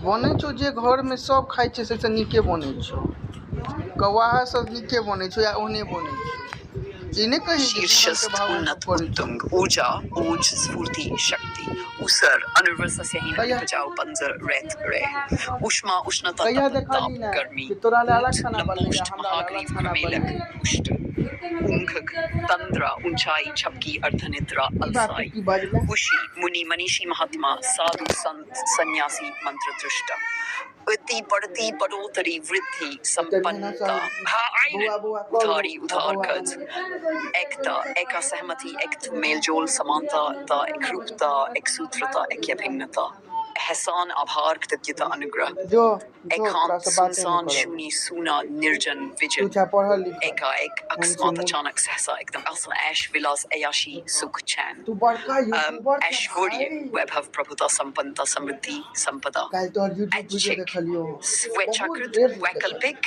बनै छौ जे घर में सब खाइ छै से नीके बनै छौ। कौआ सब नीके बनै छौ या ओहने बनै छौ। ई नहीं कही कि जीवन के भाव उन्नत उत्तुंग ऊर्जा ओज स्फूर्ति शक्ति उसर अनुवर्षस्य हीन बचाओ पंजर रेत रे उष्मा उष्णता ताप गर्मी लंबोष्ट महाग्रीव क्रमेलक पुष्ट उंखक तंद्रा ऊंचाई छपकी अर्धनिद्रा अलसाई ऋषि मुनि मनीषी महात्मा साधु संत सन्यासी मंत्र दृष्टा अति बढ़ती बढ़ोतरी वृद्धि संपन्नता उधारी उधार कर्ज एकता एका सहमति एक मेलजोल समानता ता एकरूपता एकसूत्रता एकभिन्नता एहसान आभार कृतज्ञता अनुग्रह एकांत सुनसान शून्य सूना निर्जन विजन एकाएक अकस्मात अचानक सहसा एकदम ऐश विलास अयाशी सुख चैन ऐश्वर्य वैभव प्रभुता संपन्नता समृद्धि संपदा स्वेच्छाकृत वैकल्पिक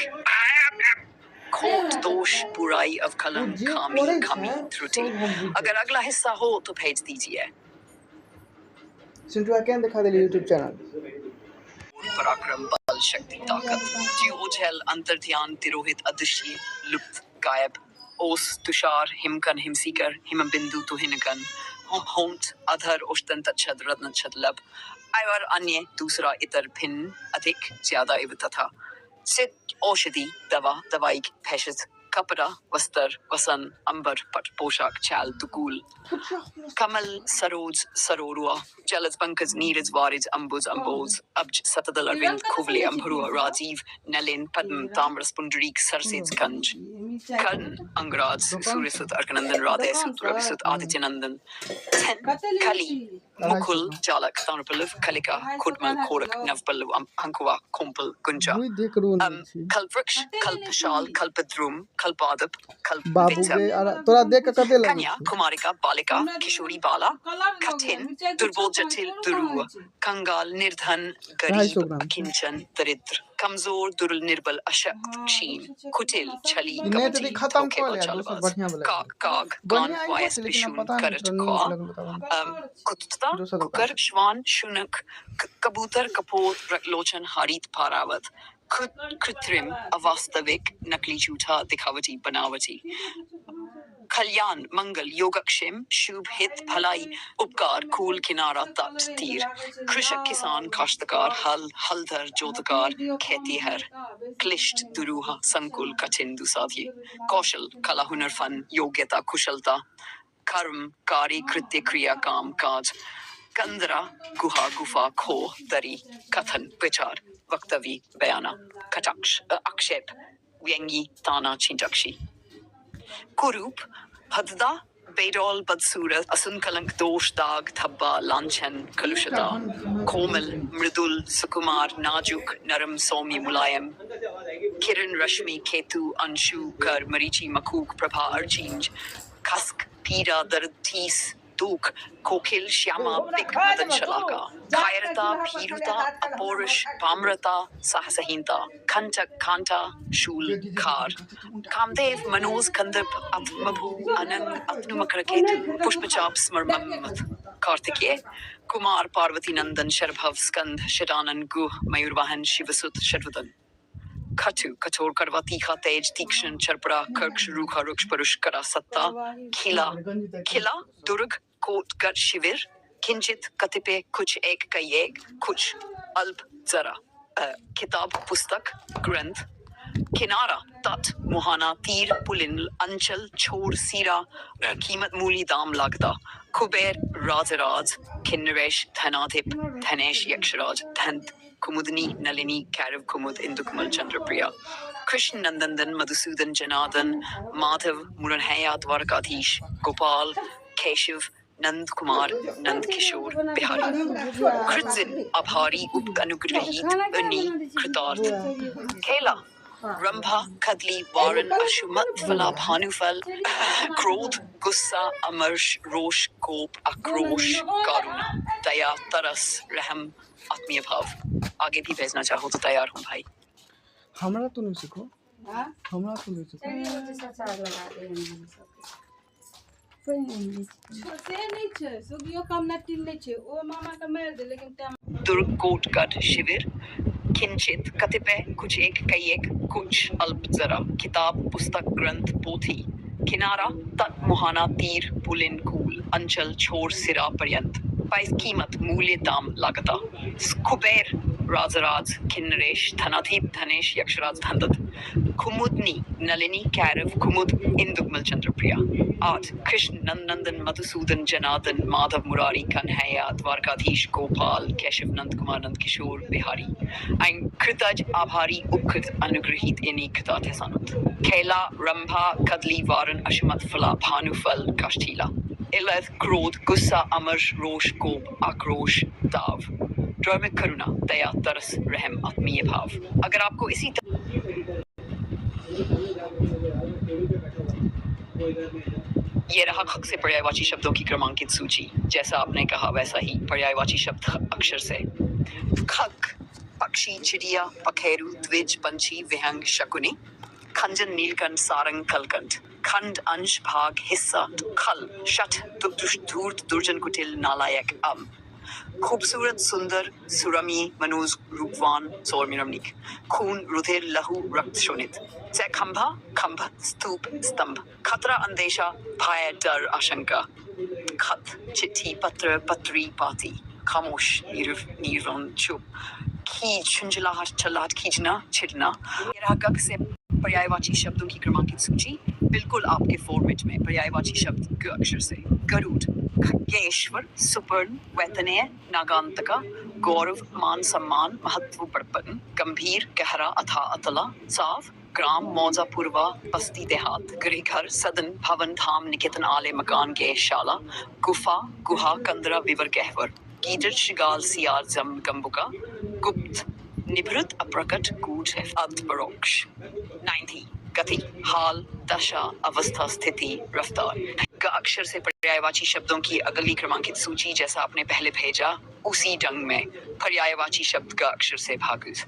खोट दोष बुराई अवकलन खामी कमी त्रुटि। अगर अगला हिस्सा हो तो भेज दीजिए। सिंटू क्या दिखा दे YouTube चैनल पराक्रम बल शक्ति ताकत जीव ओझल अंतर्ध्यान तिरोहित अदृश्य लुप्त गायब ओस तुषार हिमकन हिमसीकर हिम बिंदु तुहिनकन होंठ अधर उष्टन तच्छद रत्न छदलब और अन्य दूसरा इतर भिन्न अधिक ज्यादा एवं तथा सिद्ध औषधि दवा दवाई भेषज कपड़ा वस्त्र वसन अंबर पट पोशाक चाल दुकूल कमल सरोज सरोरुआ जलज पंकज नीरज वारिज अंबुज अंबोज अब्ज सतदल अरविंद खुवले अंभरुआ राजीव नलिन पद्म ताम्रस पुंडरीक सरसेज कंज कर्ण अंगराज सूर्यसुत अर्कनंदन राधे सुत रविसुत आदित्य नंदन कली मुकुल जालक ताम्रपल्लव कलिका खुडमल खोरक नवपल्लव अंकुआ कुंपल गुंजा कल्पवृक्ष कल्पशाल कल्पद्रुम कल्पादप तोरा देख के कते कन्या कुमारिका बालिका किशोरी बाला कठिन दुर्बोध जटिल दुरू कंगाल निर्धन गरीब अकिंचन दरिद्र कमजोर दुर्बल निर्बल अशक्त क्षीण कुटिल छली कपटी धोखेबाज काग काग कान वायस पिशून करट ख्वा कुत्ता कुकर श्वान शुनक कबूतर कपोत रकलोचन हारीत पारावत कृत्रिम अवास्तविक नकली झूठा दिखावटी बनावटी कल्याण मंगल योगक्षेम शुभ हित भलाई उपकार कूल किनारा तट तीर कृषक किसान काश्तकार हल हलधर जोतकार खेतीहर क्लिष्ट दुरूहा संकुल कठिन दुसाध्य कौशल कला हुनर फन योग्यता कुशलता कर्म कार्य कृत्य क्रिया काम काज कंदरा गुहा गुफा खो दरी कथन विचार वक्तव्य बयाना कटाक्ष आक्षेप व्यंगी ताना चिंतक्षी कुरूप भद्दा बेडौल बदसूरत असुनकलंक दोष दाग धब्बा लांछन कलुषता कोमल मृदुल सुकुमार नाजुक नरम सौम्य मुलायम किरण रश्मि केतु अंशु कर मरीचि मकूक प्रभा अर्चिंज खस्क पीड़ा दर्द ठीस दुख कोकिल श्यामा पिक मदन शलाका कायरता भीरुता अपौरुष पामरता साहसहीनता कंटक कांटा शूल खार कामदेव मनोज कंदर्प अवमभु अनंग अत्नुमकरकेतु पुष्पचाप स्मरमम्मत कार्तिकेय कुमार पार्वती नंदन शरभव स्कंद शटानन गुह मयूरवाहन शिवसुत शठवदन खटु कठोर कड़वा तीखा तेज तीक्ष्ण चरपड़ा कर्कश रूखा रुक्ष परुष्करा सत्ता खिला खिला दुर्ग कोट गट शिविर किंचित कतिपय कुछ एक का एक कुछ अल्प जरा किताब पुस्तक ग्रंथ किनारा तट मुहाना तीर पुलिन अंचल छोर सीरा कीमत मूली दाम लागता कुबेर राजराज किन्नरेश धनाधिप धनेश यक्षराज धंत कुमुदनी नलिनी कैरव कुमुद इंदुकमल चंद्रप्रिया कृष्ण नंदन मधुसूदन जनार्दन माधव मुरहैया द्वारकाधीश गोपाल केशव नंद कुमार नंद किशोर बिहारी कृत्जिन आभारी उप अनुग्रहीत अनी कृतार्थ खेला रंभा कदली वारन अशुमत फला भानुफल क्रोध गुस्सा अमर्ष रोष कोप आक्रोश करुणा दया तरस रहम आत्मीय भाव आगे भी भेजना चाहो तो तैयार हूँ भाई। हमरा तो नहीं सीखो हमरा तो नहीं सीखो दुर्गोटगढ़ शिविर किंचित कतिपय कुछ एक कई एक कुछ अल्प जरा किताब पुस्तक ग्रंथ पोथी किनारा तट मुहाना तीर पुलिन कूल अंचल छोर सिरा पर्यंत पैस कीमत मूल्य दाम लागता कुबेर राजराज किन्नरेश धनाधीप धनेश यक्षराज धनदत्त कुमुदनी नलिनी कैरव कुमुद इंदुगमल चंद्रप्रिया 8 कृष्ण नंदन मधुसूदन जनार्दन माधव मुरारी कन्हैया द्वारकाधीश गोपाल केशव नंद कुमार नंद किशोर बिहारी ein कृतज आभारी उपकृत अनुग्रहित इनी कृतात है सानुत खेला रंभा कदली वारन अशमत फला भानुफल काष्ठीला इलथ क्रोध गुस्सा अमर रोष कोप आक्रोश दाव ड्रामिक करुणा दया तरस रहम आत्मीय भाव अगर आपको इसी ये रहा खक से पर्यायवाची शब्दों की क्रमांकित सूची जैसा आपने कहा वैसा ही पर्यायवाची शब्द अक्षर से खक पक्षी चिड़िया पखेरु द्विज पंछी विहंग शकुनी खंजन नीलकंठ सारंग कलकंठ खंड अंश भाग हिस्सा खल शठ धूर्त दुर्जन कुटिल नालायक अम खूबसूरत सुंदर सुरमी मनोज रूपवान सौरमिरमनिक खून रुधिर लहू रक्त शोणित से खंभा खंभ स्तूप स्तंभ खतरा अंदेशा भय डर आशंका खत चिट्ठी पत्र पत्री पाती खामोश निर्वन चुप खींच झुंझलाहट चलाहट खींचना छिड़ना गक से पर्यायवाची शब्दों की क्रमांकित सूची बिल्कुल आपके फॉर्मेट में पर्यायवाची शब्द ग अक्षर से गरुड़ खग्गेश्वर सुपर्ण वैतनेय नागांतका गौरव मान सम्मान महत्व बड़पन गंभीर गहरा अथा अतला साफ ग्राम मौजा पूर्वा बस्ती देहात गृहघर सदन भवन धाम निकेतन आले मकान गैशाला गुफा गुहा कंदरा विवर गहवर कीचड़ शिगाल सियार जम गंबुका गुप्त निभृत अप्रकट गूढ़ अर्थ परोक्ष 90 गति हाल दशा अवस्था स्थिति रफ्तार ग अक्षर से पर्यायवाची शब्दों की अगली क्रमांकित सूची जैसा आपने पहले भेजा उसी ढंग में पर्यायवाची शब्द ग अक्षर से भागुत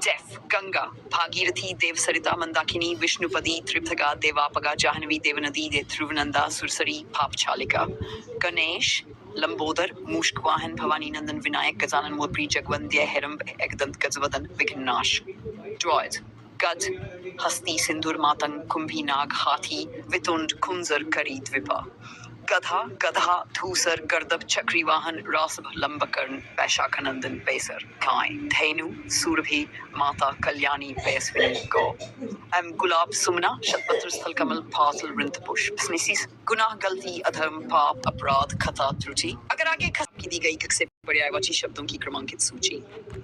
डेफ गंगा भागीरथी देवसरिता मंदाकिनी विष्णुपदी त्रिभगा देवापगा जाह्नवी देवनदी दे ध्रुवनंदा सुरसरी पापछालिका गणेश लंबोदर मूषकवाहन भवानी नंदन विनायक गजानन मोरप्री जगवंद्य हेरंब एकदंत गजवदन विघ्नाश ड्रॉयड गज हस्ती सिंदूर मातंग कुंभी नाग हाथी वितुंड कुंजर करी द्विपा गधा गधा धूसर गर्दभ चक्रीवाहन रासभ लंबकर्ण वैशाखनंदन बेसर काय धेनु सूरभि माता कल्याणी बेसविनी गौ एम गुलाब सुमना शतपत्र स्थल कमल फासल वृंत पुष्प स्निसिस गुनाह गलती अधर्म पाप अपराध खता त्रुटि अगर आगे की दी गई से पर्यायवाची शब्दों की क्रमांकित सूची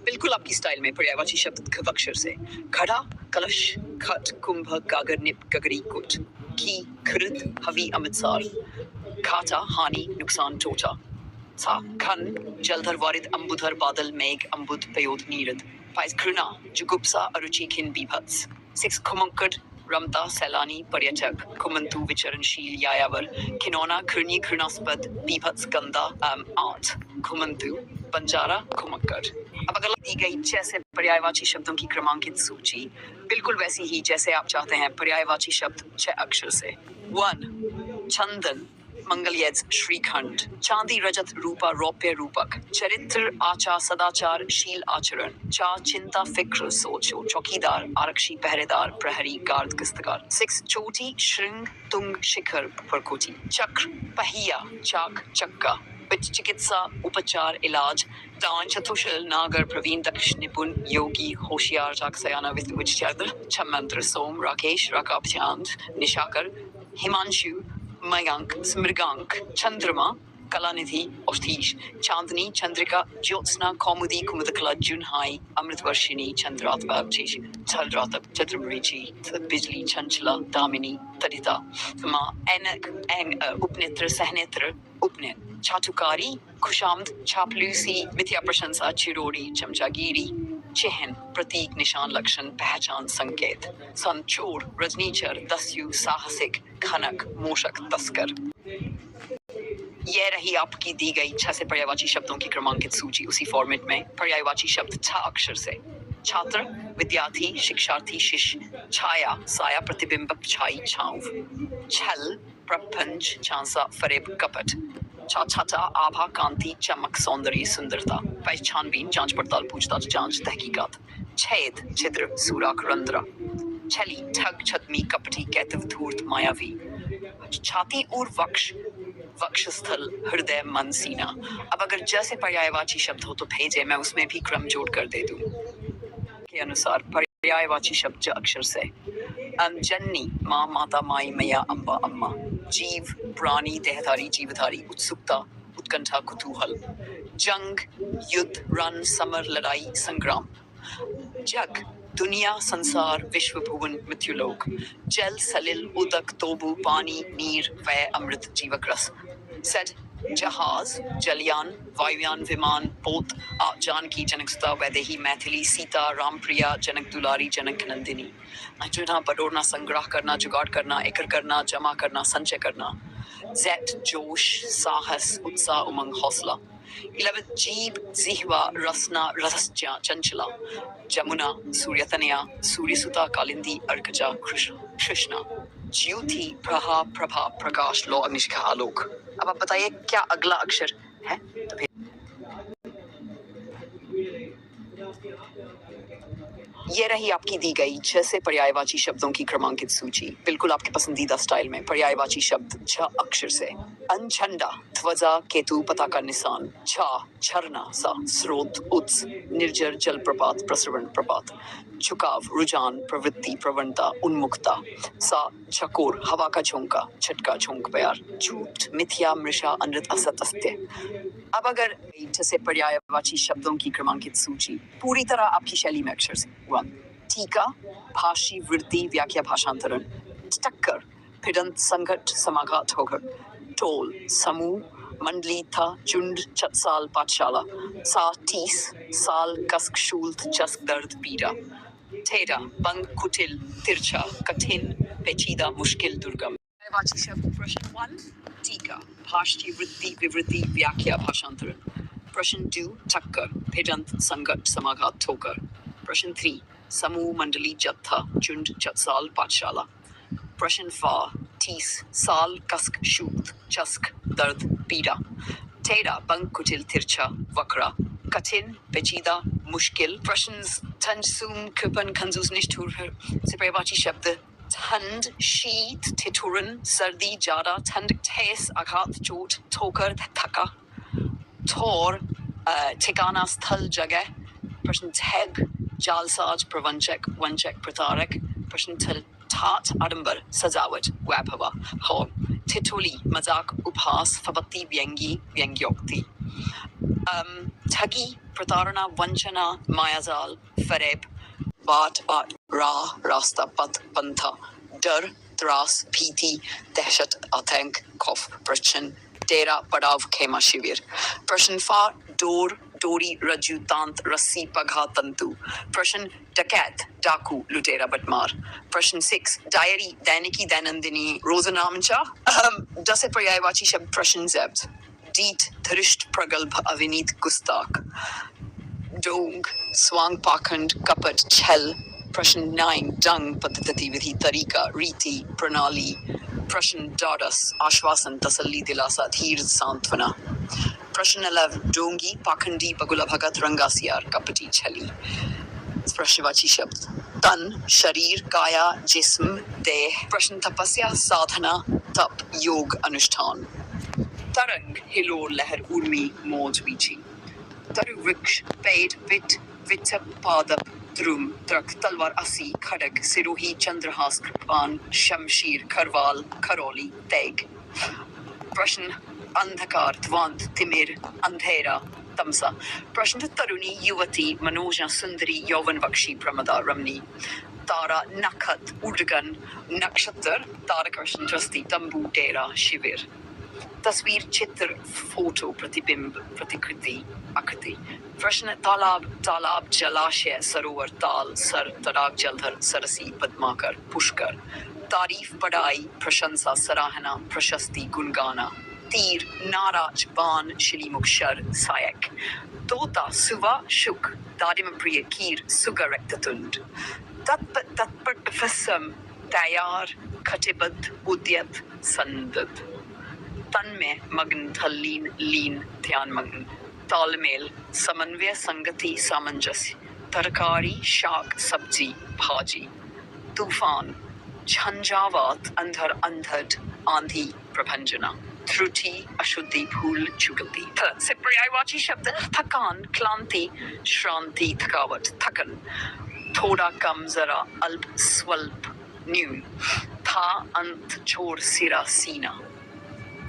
बिल्कुल आपकी स्टाइल में पर्यायवाची शब्द ख अक्षर से खड़ा कलश खट कुंभ गागर निप गगरी कुट की खृत हवी अमृतसर घाटा हानि नुकसान टोटा सा खन जलधर वारिद अंबुधर बादल मेघ अंबुद पयोद नीरद पाइस घृणा जुगुप्सा अरुचि खिन बीभत्स 6 खुमंकड रमता सैलानी पर्यटक कुमंतु विचरणशील यायावर खिनौना घृणी घृणास्पद बीभत्स गंदा 8 खुमंतु बंजारा खुमक्कड़ अब अगर दी गई जैसे पर्यायवाची शब्दों की क्रमांकित सूची बिल्कुल वैसी ही जैसे आप चाहते हैं पर्यायवाची शब्द 6 अक्षर से 1 चंदन मंगलयज श्रीखंड चांदी रजत रूपा रौप्य रूपक चरित्र आचार सदाचार शील आचरण चा चिंता फिक्र सोचो चौकीदार आरक्षी पहरेदार प्रहरी गार्ड गश्तकार 6 चोटी श्रृंग तुंग शिखर परकोटी चक्र पहिया चाक चक्का चिकित्सा उपचार इलाज दान चतुशल नागर प्रवीण दक्ष निपुण योगी होशियार चाकसयाना विचार छमंत्र सोम राकेश राकाभ्यान निशाकर हिमांशु मयांक स्मृगांक चंद्रमा कलानिधि औषधीश चांदनी चंद्रिका ज्योत्सना कौमुदी कुमुदकला जुनहाई अमृतवर्षिणी चंद्रात्मा छलरातप चतुर्मरीचि बिजली चंचला दामिनी तदिता माँ एनक उपनेत्र सहनेत्र उपनेत्र चाटुकारी खुशामद चापलूसी मिथ्या प्रशंसा चिरोड़ी चमचागिरी चिन्ह प्रतीक निशान लक्षण पहचान संकेत संचोर रजनीचर दस्यु साहसिक खनक मोशक तस्कर यह रही आपकी दी गई 6 से पर्यायवाची शब्दों की क्रमांकित सूची उसी फॉर्मेट में पर्यायवाची शब्द 6 अक्षर से छात्र विद्यार्थी शिक्षार्थी शिष्य छाया साया प्रतिबिंब छाई छांव छल प्रपंच झांसा फरेब कपट छाछाटा आभा कांति चमक सौंदर्य सुंदरता पहचानबीन जांच पड़ताल पूछताछ जांच तहकीकात छेद छिद्र सुराख रंध्र छली ठग छदमी कपटी कैतव धूर्त मायावी छाती और वक्षस्थल हृदय मन सीना। अब अगर जैसे पर्यायवाची शब्द हो तो भेजे, मैं उसमें भी क्रम जोड़ कर दे दूं के अनुसार। पर्यायवाची शब्द ज अक्षर से जननी माँ माता माई मैया अम्बा अम्मा जीव प्राणी देहधारी जीवधारी उत्सुकता उत्कंठा कुतूहल जंग युद्ध रण समर लड़ाई संग्राम जग दुनिया संसार विश्व भुवन मृत्युलोक जल सलिल उदक तोबू पानी नीर वै अमृत जीवक रस सेड जहाज जलयान वायुयान विमान पोत जानकी जनकसुता वैदेही मैथिली सीता रामप्रिया जनक दुलारी जनक नंदिनी चुना बटोरना संग्रह करना जुगाड़ करना एकत्र करना जमा करना संचय करना जेट जोश साहस उत्साह उमंग हौसला 11 जीव जिह्वा रसना रसज्ञा चंचला जमुना सूर्यतनया सूर्यसुता कालिंदी अर्कजा कृष्णा ज्योति प्रभा प्रभा प्रकाश लो अग्निशिखा आलोक। अब आप बताइए क्या अगला अक्षर है? ये रही आपकी दी गई 6 से पर्यायवाची शब्दों की क्रमांकित सूची, बिल्कुल आपके पसंदीदा स्टाइल में। पर्यायवाची शब्द 6 अक्षर से अनझंडा ध्वजा केतु पताका निशान छा झरना सा स्रोत उत्स निर्जर जलप्रपात प्रसरण प्रपात झुकाव रुझान प्रवृत्ति प्रवणता उन्मुखता सा चकोर हवा का झोंका छटका झोंक प्यार झूठ मिथ्या मृषा अनृत असत अस्त्य। अब अगर जैसे पर्यायवाची शब्दों की क्रमांकित सूची पूरी तरह आपकी शैली में अक्षर से 1 टीका भाषी वृत्ति व्याख्या भाषांतरण टक्कर भिडंत संघट समाघात होकर टोल समूह मंडली था चुंड चतसाल पाठशाला सा 30 साल कसक शूल्त चस्क दर्द पीड़ा ठेरा बंद कुटिल तिरछा कठिन पेचीदा मुश्किल दुर्गम। पर्यायवाची शब्द प्रश्न 1 टीका भाषी वृत्ति विवृत्ति व्याख्या भाषांतरण प्रश्न 2 टक्कर भिडंत संघट समाघात ठोकर प्रश्न 3 समूह मंडली जत्था चुंड चतसाल पाठशाला प्रश्न 4 30 साल कसक शूत चस्क दर्द पीड़ा ठेरा बंग कुटिल तिरछा वक्रा कठिन पेचीदा मुश्किल। प्रश्न तंजसूम कृपन खंजूस निष्ठुर से पर्यायवाची शब्द ठंड शीत ठिठुरन सर्दी जाड़ा ठंड ठेस आघात चोट ठोकर थका ठोर ठिकाना स्थल जगह। प्रश्न ठग जालसाज प्रवंचक वंचक प्रतारक प्रश्न थल ठाट आडंबर सजावट वैभव हॉल ठिठुली मजाक उपहास फबत्ती व्यंगी व्यंग्योक्ति ठगी प्रताड़ना वंचना मायाजाल फरेब बाट बाट राह रास्ता पथ पंथा डर त्रास भीति दहशत आतंक खौफ प्रश्न डेरा पड़ाव खेमा शिविर। प्रश्न 4 डोर डोरी रज्जू तांत रस्सी पघा तंतु प्रश्न डकैत डाकू लुटेरा बटमार। प्रश्न 6 डायरी दैनिकी दैनंदिनी रोजनामचा। जैसे पर्यायवाची शब्द प्रश्न जब्त डीट धरिष्ठ प्रगल्भ अविनीत गुस्ताख डोंग स्वांग पाखंड कपट छल। प्रश्न 9 डंग पद्धति विधि तरीका रीति प्रणाली। प्रश्न 10 आश्वासन तसल्ली दिलासा धीर सांत्वना। प्रश्न 11 डोंगी पाखंडी बगुला भगत रंगासियार कपटी छली। प्रश्नवाची शब्द तन शरीर काया जिस्म देह। प्रश्न तपस्या साधना तप योग अनुष्ठान। तरंग हिलोर लहर उर्मी मौज बीची। तरु वृक्ष पेड़ विट विटप पादप द्रुम त्रक तलवार असी खड़ग सिरोही चंद्रहास कृपान शमशीर खरवाल खरौली तेग। प्रश्न अंधकार ध्वांत तिमिर अंधेरा तमसा। प्रश्न तरुणी युवती मनोजा सुंदरी यौवन वक्षी प्रमदा रमणी। तारा नखत उर्गन नक्षत्र तारकर्षण दृष्टि तंबू डेरा शिविर। तस्वीर चित्र फोटो प्रतिबिंब प्रतिकृति आकृति। प्रश्न तालाब तालाब जलाशय सरोवर ताल सर तड़ाग जलधर सरसी पद्माकर पुष्कर। तारीफ बड़ाई प्रशंसा सराहना प्रशस्ति गुणगाना। तीर नाराज बाण शिलीमुख शर सायक। तोता सुवा शुक दादिम प्रिय कीर सुगर रक्ततुंड। तत्पट तत्पट फसम तैयार कटिबद्ध उद्यत संदिग्ध तन में मग्न तल्लीन लीन ध्यान मग्न तालमेल समन्वय संगति सामंजस्य तरकारी शाक सब्जी भाजी तूफान झंझावात अंधर अंधड़ आंधी प्रभंजना त्रुटि अशुद्धि भूल चुगलती से पर्यायवाची शब्द थकान क्लांति श्रांति थकावट थकन थोड़ा कम जरा अल्प स्वल्प न्यून था अंत छोर सिरा सीना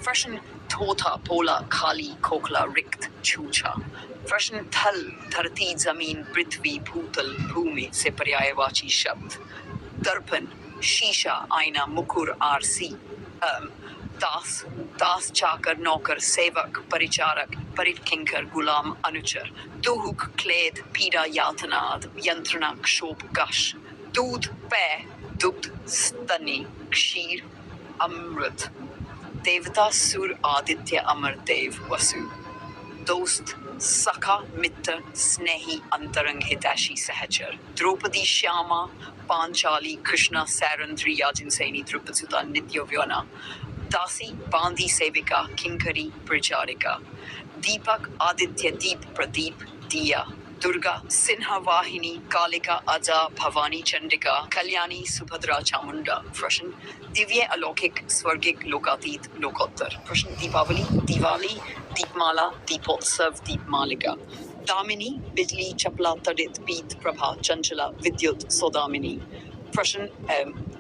प्रश्न थोथा पोला खाली खोखला रिक्त छूछा प्रश्न थल धरती जमीन पृथ्वी भूतल भूमि से पर्यायवाची शब्द दर्पण शीशा आईना मुकुर आरसी दास दास चाकर नौकर सेवक परिचारक परिकिंकर गुलाम अनुचर दुहुक क्लेद पीड़ा यातनाद यंत्रणा क्षोभ गश दूध पे दुग्ध स्तनी क्षीर अमृत देवता सुर आदित्य अमर देव वसु दोस्त सखा मित्र स्नेही अंतरंग हितैषी सहचर द्रौपदी श्यामा पांचाली कृष्णा सैरंध्री याजिनसेनी द्रुपदसुता नित्यव्योना दासी बांदी सेविका किंकरी प्रचारिका दीपक आदित्य दीप प्रदीप दिया दुर्गा सिन्हा वाहिनी कालिका अजा भवानी चंडिका कल्याणी सुभद्रा चामुंडा प्रश्न दिव्य अलौकिक स्वर्गिक लोकातीत लोकोत्तर प्रश्न दीपावली दिवाली दीपमाला दीपोत्सव दीपमालिका दामिनी बिजली चपला तड़ित पीत प्रभा चंचला विद्युत सौदामिनी प्रश्न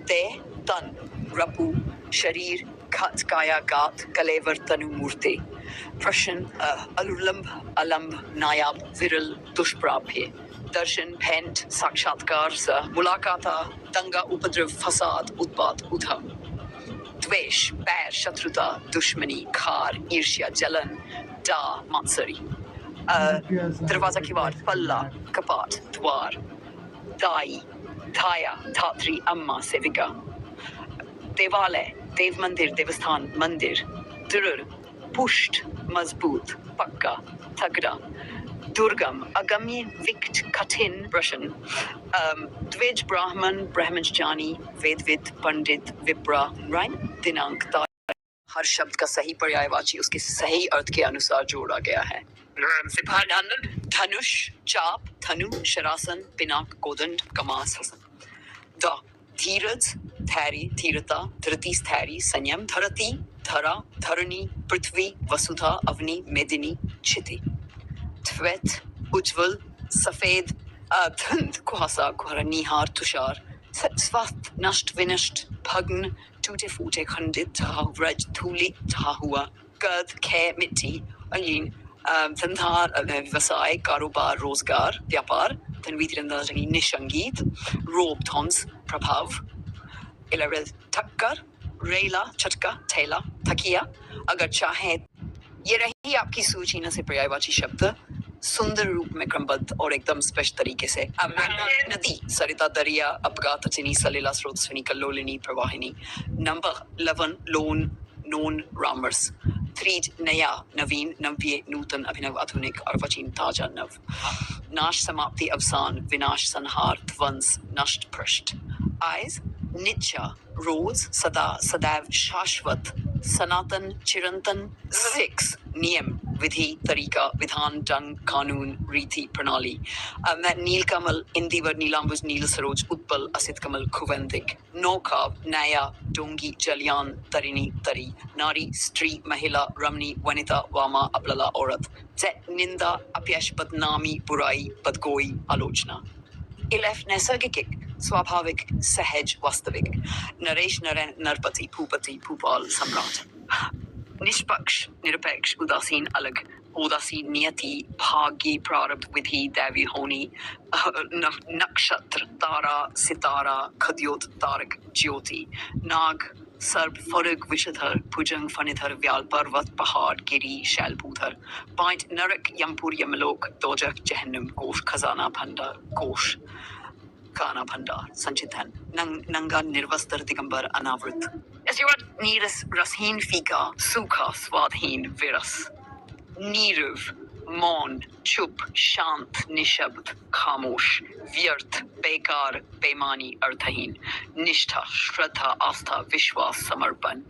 ते तन रपु शरीर खत काया गात कलेवर तनु मूर्ते प्रश्न अलुलंब अलंब नायाब विरल दुष्प्राप्य दर्शन भेंट साक्षात्कार स मुलाकाता दंगा उपद्रव फसाद उत्पात उधम द्वेष बैर शत्रुता दुश्मनी खार ईर्ष्या जलन डा मात्सरी दरवाजा किवाड़ पल्ला कपाट द्वार दाई धाया धात्री अम्मा सेविका देवालय देव मंदिर देवस्थान मंदिर दृढ़ पुष्ट मजबूत पक्का तगड़ा दुर्गम अगम्य विकट कठिन प्रश्न द्विज ब्राह्मण ब्रह्मचारी वेदविद पंडित विप्रा राइट दिनांक तारीख हर शब्द का सही पर्यायवाची उसके सही अर्थ के अनुसार जोड़ा गया है धनुष चाप धनु शरासन पिनाक कोदंड कमास हसन द धीरज धैर्य धीरता धृति स्थैर्य संयम धरती धरा धरणी पृथ्वी वसुधा अवनी मेदिनी क्षिति त्वैत उज्ज्वल सफेद धुंध कुहासा कुहरा निहार तुषार स्वास्थ्य नष्ट विनष्ट भग्न टूटे फूटे खंडित जहा व्रज धूलि जहा हुआ गद खे मिट्टी अलीन धंधा व्यवसाय कारोबार रोजगार व्यापार तनवी तिरंदाजी निसंगीत रोब ध्वंस प्रभाव इलरल थक्कर रेला चटका थैला थकिया अगर चाहे ये रही आपकी सूची न से पर्यायवाची शब्द सुंदर रूप में क्रमबद्ध और एकदम स्पष्ट तरीके से नदी सरिता दरिया अपघात अचिनी सलिला स्रोत स्वनी कल्लोलिनी प्रवाहिनी नंबर लवन लोन नोन रामर्स थ्रीज नया नवीन नव्य नूतन अभिनव आधुनिक अर्वाचीन ताजा नव नाश समाप्ति अवसान विनाश संहार ध्वंस नष्ट भ्रष्ट आयज नित्य रोज सदा सदैव शाश्वत सनातन चिरंतन 6 नियम विधि तरीका विधान ढंग कानून रीति प्रणाली मैं नीलकमल इंदिवर नीलांबुज नील सरोज उत्पल असित कमल खुवंदिक नौका नया डोंगी जलियान तरिणी तरी नारी स्त्री महिला रमणी वनिता वामा अबलला औरत निंदा अपयश बदनामी बुराई बदगोई आलोचना इलेफ नैसर्गिक स्वाभाविक सहज वास्तविक नरेश नरेन नरपति भूपति भूपाल सम्राट निष्पक्ष निरपेक्ष उदासीन अलग उदासीन नियति भाग्य प्रारब्ध विधि दैवी होनी नक्षत्र तारा सितारा खद्योत तारक ज्योति नाग सर्प फरुग विषधर भुजंग फणिधर व्याल पर्वत पहाड़ गिरी शैलपूधर पांच नरक यमपुर यमलोक दोजख जहन्नुम कोश खजाना भंडार कोश खाना भंडार संचित धन नंगा निर्वस्त्र दिगंबर अनावृत नीरस रसहीन फीका सूखा स्वादहीन विरस नीरुव मौन, चुप, शांत, निशब्द, खामोश, व्यर्थ, बेकार, बेमानी, अर्थहीन, निष्ठा, श्रद्धा, आस्था, विश्वास, समर्पण,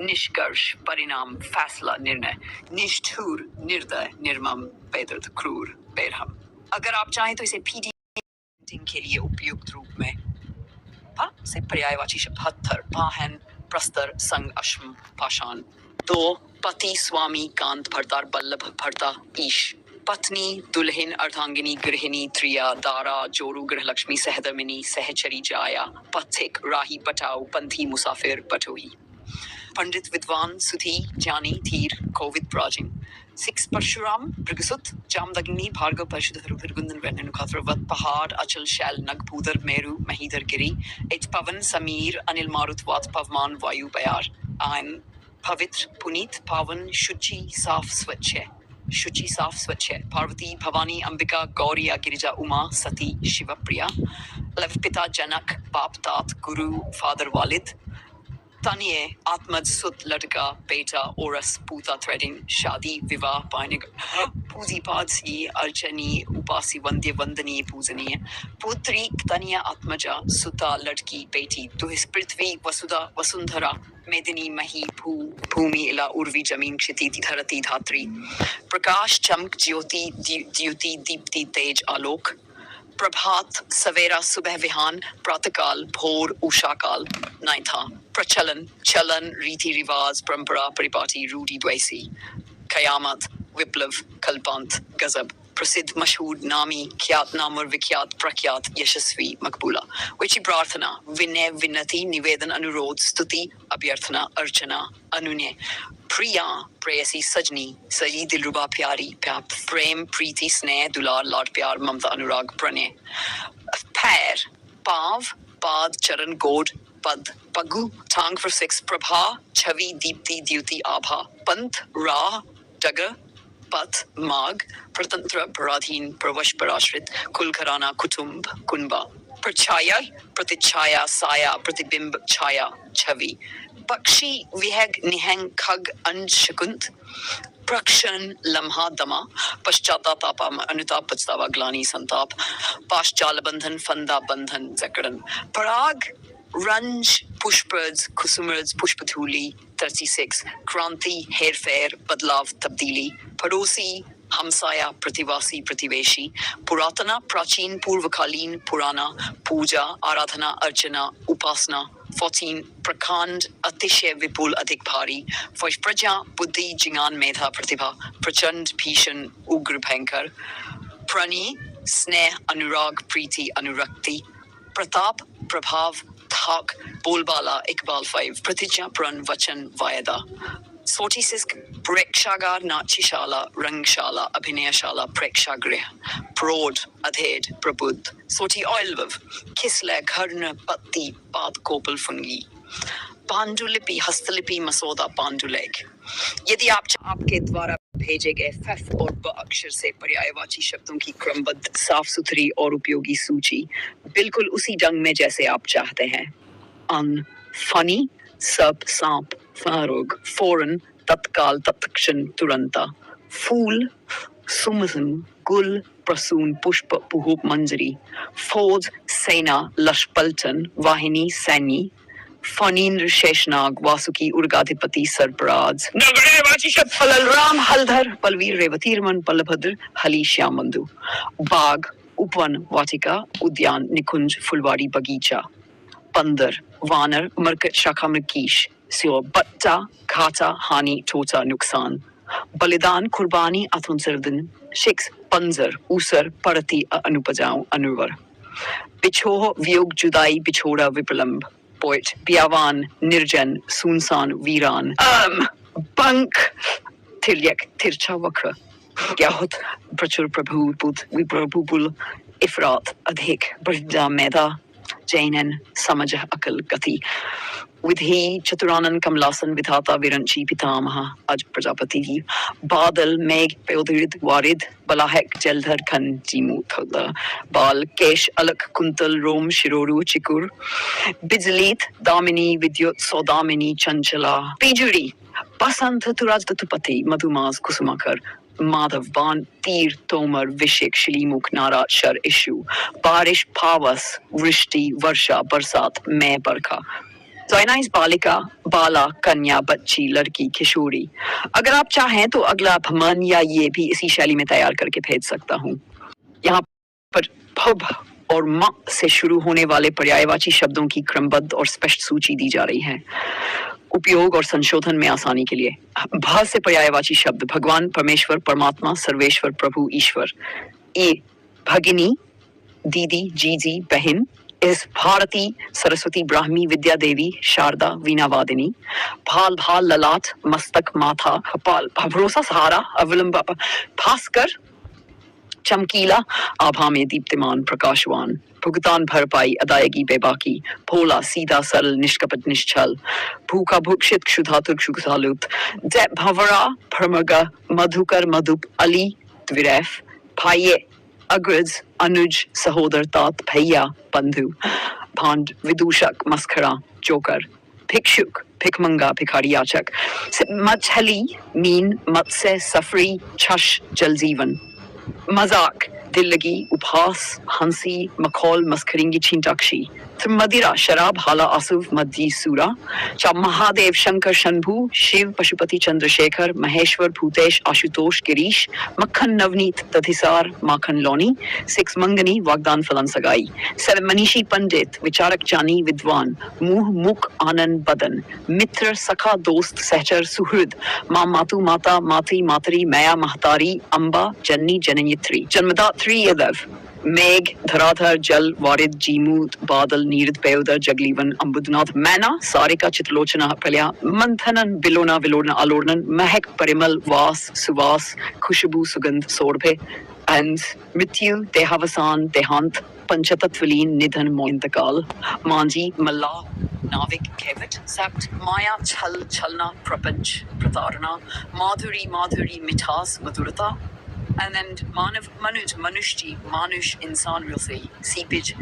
निष्कर्ष, परिणाम, फैसला, निर्णय, निष्ठुर, निर्दय, निर्मम, बेदर्द, क्रूर, बेरहम। अगर आप चाहें तो इसे पेंटिंग के लिए उपयुक्त रूप में से पर्यायवाची शब्द हत्थर, पाहन, प्रस्तर, संग, अश्म, पाषाण। 2 पति, स्वामी, कांत, भरतार, बल्लभ, भरता, ईश। पत्नी, दुल्हन, अर्धांगिनी, गृहिणी, त्रिया, दारा, जोरू, गृहलक्ष्मी, सहधर्मिणी, सहचरी, जाया, पथिक, राही, बटाऊ, पंथी, मुसाफिर, बटोही। पंडित, विद्वान, सुधी, ज्ञानी, धीर, कोविद, प्राचीन। 6 परशुराम, भृगुसुत, जामदग्नि, भार्गव, परशुधर, भृगुंदन, रेणुकात्रवत, पहाड़, अचल, शैल, नग, भूधर, मेरु, महीधर, गिरी। 8 पवन, समीर, अनिल, मारुत, वात, पवमान, वायु, बयार। आयन, पवित्र, पुनीत, पावन, शुचि, साफ, स्वच्छ। शुचि, साफ, स्वच्छ। पार्वती, भवानी, अंबिका, गौरी, गिरिजा, उमा, सती, शिवप्रिया। 11 पिता, जनक, बाप, तात, गुरु, फादर, वालिद। तनिए, आत्मज, सुत, लड़का, बेटा, ओरस, पूता, थ्रेडिंग, शादी, विवाह, पायनिक, पूजी, पादसी, अर्चनी, उपासी, वंद्य, वंदनीय, पूजनीय। पुत्री, तनिया, आत्मजा, सुता, लड़की, बेटी, दुहिस, पृथ्वी, वसुधा, वसुंधरा, मेदिनी, मही, भूमि, इला, उर्वी, जमीन, क्षिति, धरती, धात्री। प्रकाश, चमक, ज्योति, द्युति, दीप्ति, तेज, आलोक। प्रभात, सवेरा, सुबह, विहान, प्रातःकाल, भोर, उषाकाल। 9 प्रचलन, चलन, रीति रिवाज, परंपरा, परिपाटी, रूढ़ी, द्वैसी। कयामत, विप्लव, कल्पांत, गजब। प्रसिद्ध, मशहूर, नामी, ख्यात, नामर, विख्यात, प्रख्यात, यशस्वी, मकबूला। विचि, प्रार्थना, विनय, विनती, निवेदन, अनुरोध, स्तुति, अभ्यर्थना, अर्चना, अनुनय। प्रिया, प्रेयसी, सजनी, सजी, दिलरुबा, प्यारी, प्रेम, प्रीति, स्नेह, दुलार, लाड, प्यार, ममता, अनुराग, प्रणय। पैर, पाव, पाद, चरण, गोड, पद। पगु, टांग for 6, प्रभा, छवि, दीप्ति, द्युति, आभा। पंथ, राह, डगर, पथ, मार्ग। प्रतंत्र, पराधीन, प्रवश, पराश्रित, कुल, घराना, कुटुंब, कुनबा। परछाया, प्रतिछाया, साया, प्रतिबिंब, छाया, छवि। पक्षी, विहग, निहंग, खग, अंश, शकुंत। प्रक्षण, लम्हा, दमा। पश्चाताप, अनुताप, पछतावा, ग्लानि, संताप। पाशजाल, बंधन, फंदा, बंधन, जकड़न। पराग, रंज, पुष्पज, कुसुमज, पुष्पधूली। 36 क्रांति, हेरफेर, बदलाव, तब्दीली। पड़ोसी, हमसाया, प्रतिवासी, प्रतिवेशी। पुरातना, प्राचीन, पूर्वकालीन, पुराना। पूजा, आराधना, अर्चना, उपासना। 14 प्रकांड, अतिशय, विपुल, अधिक, भारी। प्रज्ञा, बुद्धि, ज्ञान, मेधा, प्रतिभा। प्रचंड, भीषण, उग्र, भयंकर। प्रणि, स्नेह, अनुराग, प्रीति, अनुरक्ति। प्रताप, प्रभाव, धाक, बोलबाला, इकबाल। 5 प्रतिज्ञा, प्रण, वचन, वायदा। 46 प्रेक्षागार, नाट्यशाला, रंगशाला, अभिनयशाला, प्रेक्षागृह। प्रौढ़, अधेड़, प्रबुद्ध। 48 खिसले, घर्ण, पत्ती, पाद, कोपल, फुनगी। पांडुलिपि, हस्तलिपि, मसौदा, पांडुलेख। यदि आपके द्वारा भेजे गए फफ और ब अक्षर से पर्यायवाची शब्दों की क्रमबद्ध, साफ सुथरी और उपयोगी सूची बिल्कुल उसी ढंग में जैसे आप चाहते हैं। अन, फनी, सब, सांप, फारोग, फौरन, तत्काल, तत्क्षण, तुरंता। फूल, सुमसम, गुल, प्रसून, पुष्प, पुहुप, मंजरी। फौज, सेना, लशपलटन, वाहिनी, सैनी। फनीन्द्र, शेषनाग, वासुकी, उर्गाधिपति, सरपराज। नगरेवाची शब्द फलराम, हलधर, पलवीर, रेवती, रमन, पल्लभद्र, हली, श्यामबंधु। बाग, उपवन, वाटिका, उद्यान, निकुंज, फुलवाड़ी, बगीचा। पंदर, वानर, मरकट, शाखा, मृकीश। स्यो, बट्टा, घाटा, हानि, टोटा, नुकसान। बलिदान, कुर्बानी, अथुनसर्दन। 6 पंजर, ऊसर, परति, अनुपजाऊ, अनुवर। बिछोह, वियोग, जुदाई, बिछोड़ा, विप्रलंब। पोइट, ब्यावान, निर्जन, सुनसान, वीरान। बंक, तिर्यक, तिरछा, वक्र। ग्याहुत, प्रचुर, प्रभु, बुध, विप्रभुबुल। इफरात, अधिक, बृहदा, मेधा। जैनन, समझ, अकल, गति। विधि, चतुरानन, कमलासन, विधाता, विरंची, पितामह, अज प्रजापति। बादल, मेघ, प्योदिद, वारिद। बलाहक, जलधर, खन, जीमू, थोदा। बाल, केश, अलक, कुंतल, रोम, शिरोरु, चिकुर। बिजलीत, दामिनी, विद्युत, सौदामिनी, चंचला। पिंजुरी, बसंत, तुराज, दत्तपति, मधुमास, कुसुमाकर। माधव बाण तीर तोमर विशिक शिलीमुख नाराज शर इशु बारिश पावस वृष्टि वर्षा बरसात मैं बरखा। Zaina is बालिका बाला कन्या बच्ची लड़की किशोरी। अगर आप चाहें तो अगला भमन या ये भी इसी शैली में तैयार करके भेज सकता हूँ। यहाँ पर भव और म से शुरू होने वाले पर्यायवाची शब्दों की क्रमबद्ध और स्पष्ट सूची दी जा रही है उपयोग और संशोधन में आसानी के लिए। भ से पर्यायवाची शब्द भगवान परमेश्वर परमात्मा सर्वेश्वर प्रभु ईश्वर। ए भगिनी दीदी जीजी बहन। इस भारती सरस्वती ब्राह्मी विद्या देवी शारदा वीणा वादिनी। भाल भाल ललाट मस्तक माथा कपाल भरोसा सहारा अवलंब भास्कर चमकीला आभा में दीप्तिमान प्रकाशवान। भुगतान भरपाई अदायगी बेबाकी भोला सीधा सरल निष्कपट निश्चल। भूखा भुक्षित क्षुधातुर क्षुधालुप्त। जय भवरा भ्रमगा मधुकर मधुप अली द्विरैफ भाइये अग्रज अनुज सहोदर तात भैया बंधु। भांड विदूषक मस्खरा जोकर। भिक्षुक भिखमंगा भिखारी याचक। मछली मीन मत्स्य सफरी छश जलजीवन। मजाक दिल लगी उपहास हंसी मखौल मस्खरिंगी छींटाक्षी। मदिरा शराब हाला आसुव मद्दी सूरा। चा महादेव शंकर शंभू शिव पशुपति चंद्रशेखर महेश्वर भूतेश आशुतोष गिरीश। मक्खन नवनीत दधिसार माखन लौनी। सिक्स मंगनी वागदान फलन सगाई। सेवन मनीषी पंडित विचारक जानी विद्वान। मुंह मुख आनंद बदन। मित्र सखा दोस्त सहचर सुहृद। माँ मातु माता मातरी मातरी मैया महतारी अम्बा जननी जनयित्री। जन्मदात्री यदव मेघ धराधर जल वारिद जीमूत बादल नीरद पयोदर जगलीवन अम्बुदनाथ मैना सारिका चित्रलोचना प्रलया मंथनन विलोना विलोना आलोड़नन महक परिमल वास सुवास खुशबू सुगंध सौरभे। एंड मृत्यु देहावसान देहांत पंचतत्वलीन निधन मोइंतकाल। मांझी मल्ला नाविक कैवट सप्त माया छल छलना प्रपंच प्रताड़ना। माधुरी माधुरी मिठास मधुरता। And then Manav Manuj Manushji Manush insan will say seepage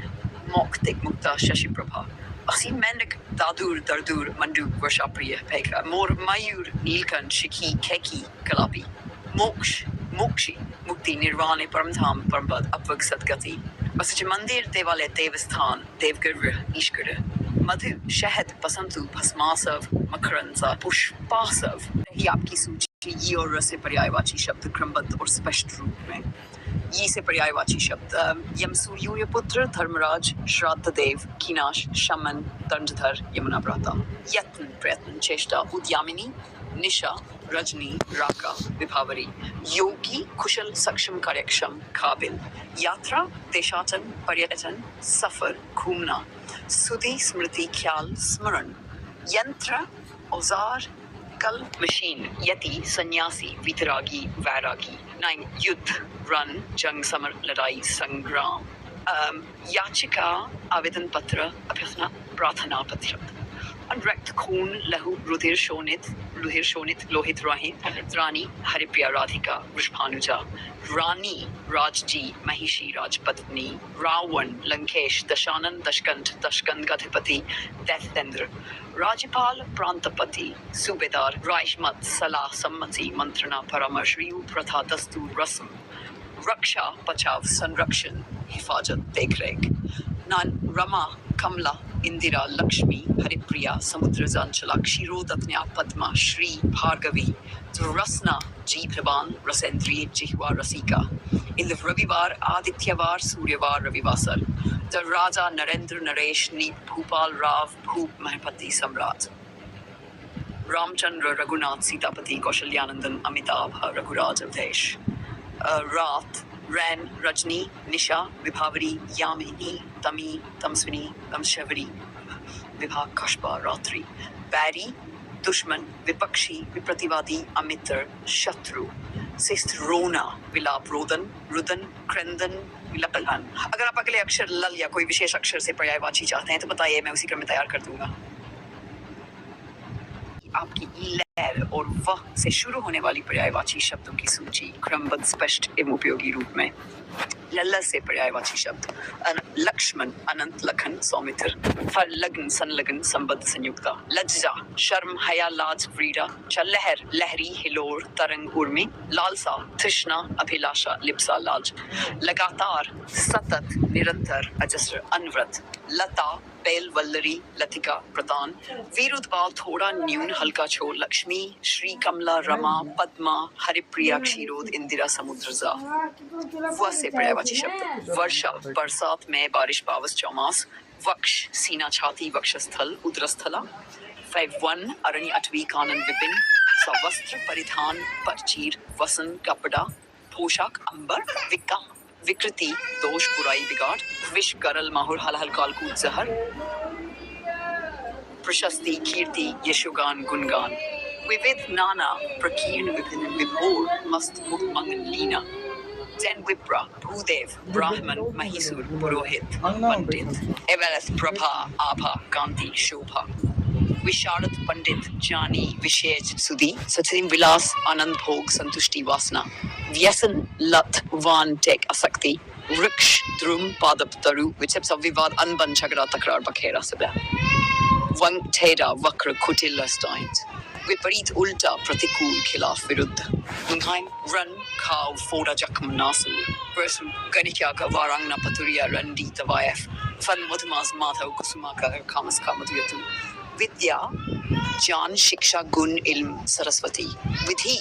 Moktik Mukta Shashi Prabha. Asi Mendik Dadur Dardur Mandu Varshapriya Peka Mor Mayur Nilkan Shiki Keki Kalapi Moksh Mokshi Mukti Nirvane Paramdham Parambad Apvag Sadgati Masaj Mandir Devale Devasthan Devgurva Ishgura Madhu Shahid Pasantu Pasmasav Makaranza Pushpasav ही आपकी सूची ये और र से पर्यायवाची शब्द क्रमबद्ध और स्पष्ट रूप में। ये से पर्यायवाची शब्द यम सूर्य पुत्र धर्मराज श्राद्ध देव कीनाश शमन दंडधर यमुना भ्राता। यत्न प्रयत्न चेष्टा उद्यामिनी निशा रजनी राका विभावरी। योगी कुशल सक्षम कार्यक्षम काबिल। यात्रा देशाटन पर्यटन सफर घूमना। सुधि स्मृति ख्याल स्मरण। यंत्र औजार कल मशीन यति सन्यासी वितरागी वैरागी। 9 युद्ध रन जंग समर लड़ाई संग्राम। याचिका आवेदन पत्र अभ्यर्थना प्रार्थना पत्र। अनरक्त खून लहु रुधिर शोणित लोहित रानी हरिप्रिया राधिका वृषभानुजा। रानी राजजी महिषी राजपत्नी। रावण लंकेश दशानन दशकंद गधिपति दैत्येंद्र। राज्यपाल प्रांतपति सूबेदार राइशमत सलाह सम्मति मंत्रणा परामर्श प्रथा दस्तूर रस्म। रक्षा बचाव संरक्षण हिफाजत देखरेख। नन रमा कमला इंदिरा लक्ष्मी हरिप्रिया समुद्र जंचला क्षीरोदत्न्या पद्मा श्री भार्गवी। रसना जीभ्रवान रसेंद्रिय जिह्वा रसिका। इन रविवार आदित्यवार सूर्यवार रविवासर। द राजा नरेंद्र नरेश नीप भूपाल राव भूप महपति सम्राट। रामचंद्र रघुनाथ सीतापति कौशल्यानंदन अमिताभ रघुराज अवधेश। रात रैन रजनी निशा विभावरी यामिनी तमी तमस्विनी तमशवरी विभा कष्पा रात्रि। बैरी दुश्मन विपक्षी विप्रतिवादी अमित्र शत्रु। सिस्त रोना विलाप रोदन रुदन क्रंदन विलपन। अगर आप अगले अक्षर लल या कोई विशेष अक्षर से पर्यायवाची चाहते हैं तो बताइए, मैं उसी क्रम में तैयार कर दूंगा। आपकी लैर और वह से शुरू होने वाली पर्यायवाची शब्दों की सूची क्रमबद्ध स्पष्ट एवं उपयोगी रूप में। लल्ला से पर्यायवाची शब्द लक्ष्मण अनंत लखन सौमित्र फर लगन संलग्न संबद्ध संयुक्ता लज्जा शर्म हया लाज व्रीड़ा लहर लहरी हिलोर तरंग उर्मी लालसा तृष्णा अभिलाषा लिप्सा लाज लगातार सतत निरंतर अजस्र अनवरत लता बेल वल्लरी लतिका प्रदान वीरुद्वाल थोड़ा न्यून हल्का छोड़ लक्ष्मी श्री कमला रमा पद्मा हरिप्रिया क्षीरोद इंदिरा समुद्रजा व से पर्यायवाची शब्द वर्षा बरसात में बारिश पावस चौमास वक्ष सीना छाती वक्षस्थल उदरस्थला 5-1 अरण्य अटवी कानन विपिन सवस्त्र परिधान परचीर वसन कपड़ा पोशाक अंबर विका विकृति दोष बुराई बिगाड़ विष गरल माहुर हल हल कालकूट जहर प्रशस्ति कीर्ति यशुगान गुणगान विविध नाना प्रकीर्ण विभिन्न विभोर मस्त मुख मंगन लीना जैन विप्रा भूदेव ब्राह्मण महिसूर पुरोहित पंडित एवरेस्ट प्रभा आभा कांति शोभा विशारद पंडित जानी विशेष सुधी सचिन विलास आनंद भोग संतुष्टि वासना व्यसन लत वान टेक आसक्ति वृक्ष द्रुम पादप तरु विचप विवाद अनबन झगड़ा तकरार बखेरा सब वंग ठेरा वक्र कुटिल स्टाइंस विपरीत उल्टा प्रतिकूल खिलाफ विरुद्ध मुंहाइम रन खाव फोड़ा जख्म नासूर वर्षु गणिका का वारांगना पतुरिया रंडी तवायफ फन मधुमास माधव कुसुमा का कामस का मधुयतु विद्या ज्ञान शिक्षा गुण इल्म सरस्वती विधि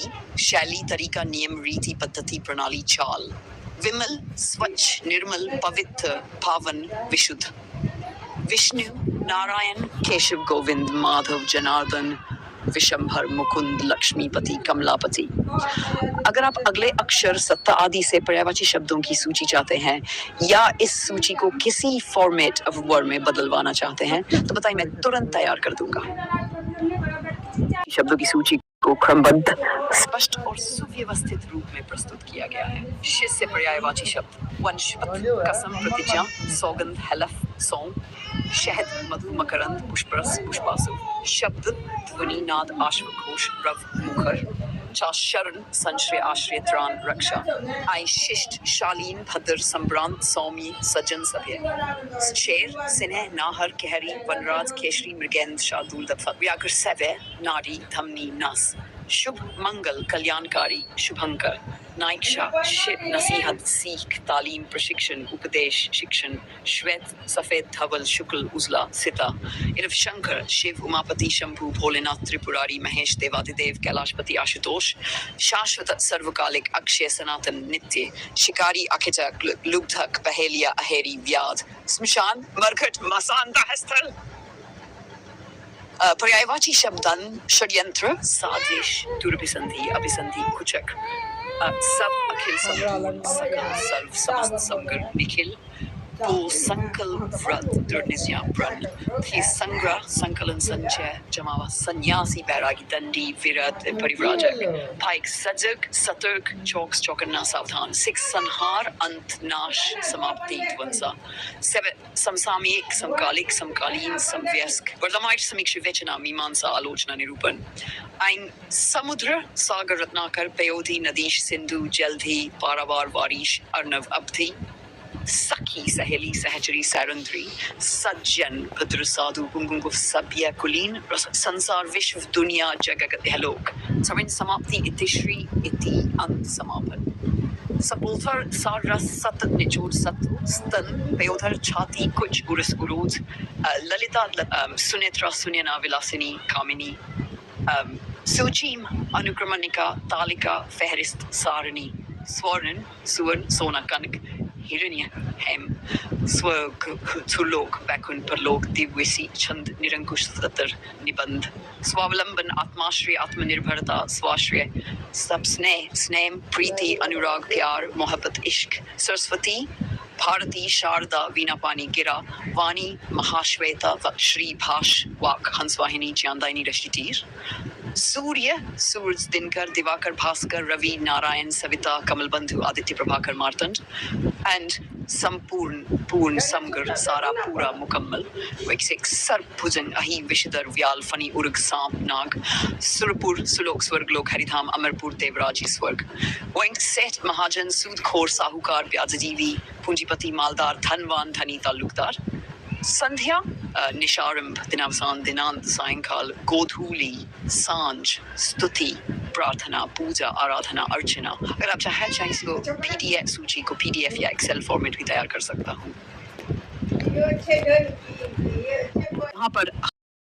शैली तरीका नियम रीति पद्धति प्रणाली चाल विमल स्वच्छ निर्मल पवित्र पावन विशुद्ध विष्णु नारायण केशव गोविंद माधव जनार्दन विशंभर मुकुंद लक्ष्मीपति कमलापति। अगर आप अगले अक्षर सत्ता आदि से पर्यायवाची शब्दों की सूची चाहते हैं या इस सूची को किसी फॉर्मेट ऑफ वर्ड में बदलवाना चाहते हैं तो बताइए, मैं तुरंत तैयार कर दूंगा। शब्दों की सूची को क्रमबद्ध स्पष्ट और सुव्यवस्थित रूप में प्रस्तुत किया गया है। शिष्य पर्यायवाची शब्द वंशपत कसम प्रतिज्ञा सौगंध हलफ सौं शहद मधु मकरंद पुष्परस पुष्पासु शब्द ध्वनि नाद आश्वघोष रव मुखर शरण संश्रय आश्रय त्राण रक्षा आई शिष्ट शालीन भद्र संभ्रांत सौम्य सज्जन सभ्य शेर सिन्ह नाहर कहरी वनराज केशरी मृगेंद्र शार्दूल दफा व्याघ्र सव्य नारी धमनी नस शुभ मंगल कल्याणकारी शुभंकर नाइक्षा शिव नसीहत सीख तालीम प्रशिक्षण उपदेश शिक्षण श्वेत सफेद धवल शुक्ल उजला सिता इरव शंकर शिव उमापति शंभु भोलेनाथ त्रिपुरारी महेश देवादिदेव कैलाशपति आशुतोष शाश्वत सर्वकालिक अक्षय सनातन नित्य शिकारी अखिचक लुब्धक पहेलिया अहेरी व्याध स्मशान मरघट मसान दाहस्थल। पर्यायवाची शब्दान षड्यंत्र साजिश दुर्भिसंधि अभिसंधि कुचक सब अखिल संपूर्ण सकल सर्व समस्त समग्र निखिल को संकल्प व्रत दृढ़ निश्चय प्रण थी संग्रह संकलन संचय जमावा सन्यासी बैरागी दंडी विरत परिव्राजक भाइक सजग सतर्क चौकस चौकन्ना सावधान सिक्स संहार अंत नाश समाप्ति ध्वंसा सेवन समसामयिक समकालिक समकालीन समव्यस्क वर्तमान समीक्षा विवेचना मीमांसा आलोचना निरूपण आइन समुद्र सागर रत्नाकर पयोधी नदीश सिंधु जलधि पारावार वारिश अर्णव अवधि सखी सहेली सहचरी सैरंद्री सज्जन भद्र साधु गुंगुंगुफ सभ्य कुलीन संसार विश्व दुनिया जगत यहलोक सविन समाप्ति इति श्री इति अंत समापन सपोथर सार रस सत निचोड़ सत स्तन पयोधर छाती कुछ उरस उरोध ललिता सुनेत्रा सुनयना विलासिनी कामिनी सूचीम अनुक्रमणिका तालिका फहरिस्त सारणी स्वर्ण सुवर्ण सोना कनक हिरण्य हेम स्वर्ग सुलोक वैकुंठ परलोक दिव्यसी छंद निरंकुश सतर निबंध स्वावलंबन आत्माश्रय आत्मनिर्भरता स्वाश्रय सब स्नेह स्नेह प्रीति अनुराग प्यार मोहब्बत इश्क सरस्वती भारती शारदा वीणा पानी गिरा वाणी महाश्वेता श्री भाष वाक हंसवाहिनी चांदायनी रश्मितीर सूर्य सूरज दिनकर दिवाकर भास्कर रवि नारायण सविता कमलबंधु आदित्य प्रभाकर मार्तंड एंड संपूर्ण पूर्ण समग्र सारा पूरा मुकम्मल वैक्सिक सर्प भुजंग अहि विषधर व्याल फनी उर्ग सांप नाग सुरपुर सुलोक स्वर्ग लोक हरिधाम अमरपुर देवराजी स्वर्ग वैंक सेठ महाजन सूद खोर साहूकार ब्याजजीवी पूंजीपति मालदार धनवान धनी ताल्लुकदार संध्या निशारंभ दिनावसान दिनांत सायंकाल गोधूली सांझ स्तुति प्रार्थना पूजा आराधना अर्चना। अगर आप चाहें इसको पीडीएफ सूची को पीडीएफ या एक्सेल फॉर्मेट भी तैयार कर सकता हूँ। यहाँ पर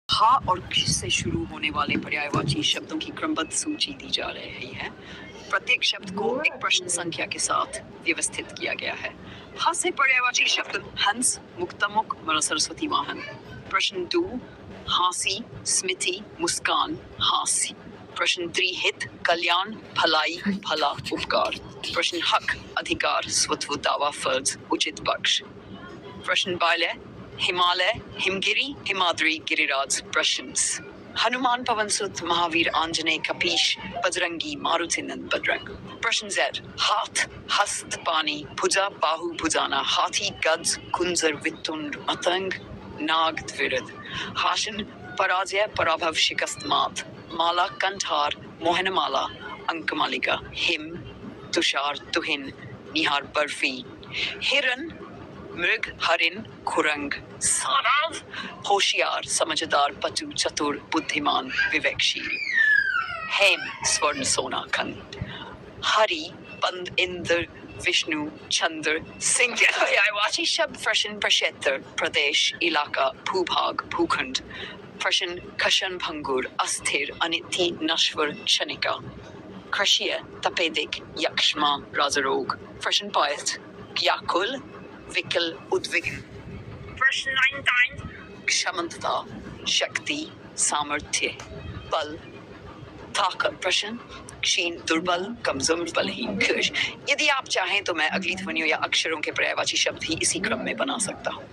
हा और ख से शुरू होने वाले पर्यायवाची शब्दों की क्रमबद्ध सूची दी जा रही है। प्रत्येक शब्द को एक प्रश्न संख्या के साथ व्यवस्थित किया गया है। हा से पर्यायवाची शब्द हंस मुक्तमुख मरा सरस्वती वाहन। प्रश्न 2 हासी स्मृति मुस्कान हास्य। प्रश्न 3 हित कल्याण भलाई भला उपकार। प्रश्न हक अधिकार स्वत्व दावा फर्ज उचित पक्ष। प्रश्न 12 हिमालय हिमगिरी हिमाद्री गिरिराज प्रशंस। हनुमान पवन सुत महावीर आंजनेय कपीश बजरंगी मारुति नंद बजरंग। प्रश्न Z हाथ हस्त पानी भुजा बाहु भुजाना हाथी गज कुंजर वितुंड मतंग नाग द्विरद। हाशन पराजय पराभव शिकस्त मात। माला कंठार मोहनमाला अंकमालिका। हिम तुषार तुहिन निहार बर्फी। हिरन मृग हरिन खुरंग। साराव होशियार समझदार पटु चतुर बुद्धिमान विवेकशील। हेम स्वर्ण सोना खंड। हरि बंद इंद्र विष्णु चंद्र सिंह। पर्यायवाची शब्द प्रश्न प्रक्षेत्र प्रदेश इलाका भूभाग भूखंड। प्रश्न खशन भंगुर अस्थिर अनित्य नश्वर क्षणिका। कृषिय तपेदिक यक्ष्मा राजरोग। प्रश्न 5 व्याकुल विकल उद्विग्न। प्रश्न 9 क्षमता शक्ति सामर्थ्य बल ताकत। प्रश्न क्षीण दुर्बल कमजोर बलहीन खुश। यदि आप चाहें तो मैं अगली ध्वनियों या अक्षरों के पर्यायवाची शब्द ही इसी क्रम में बना सकता हूँ।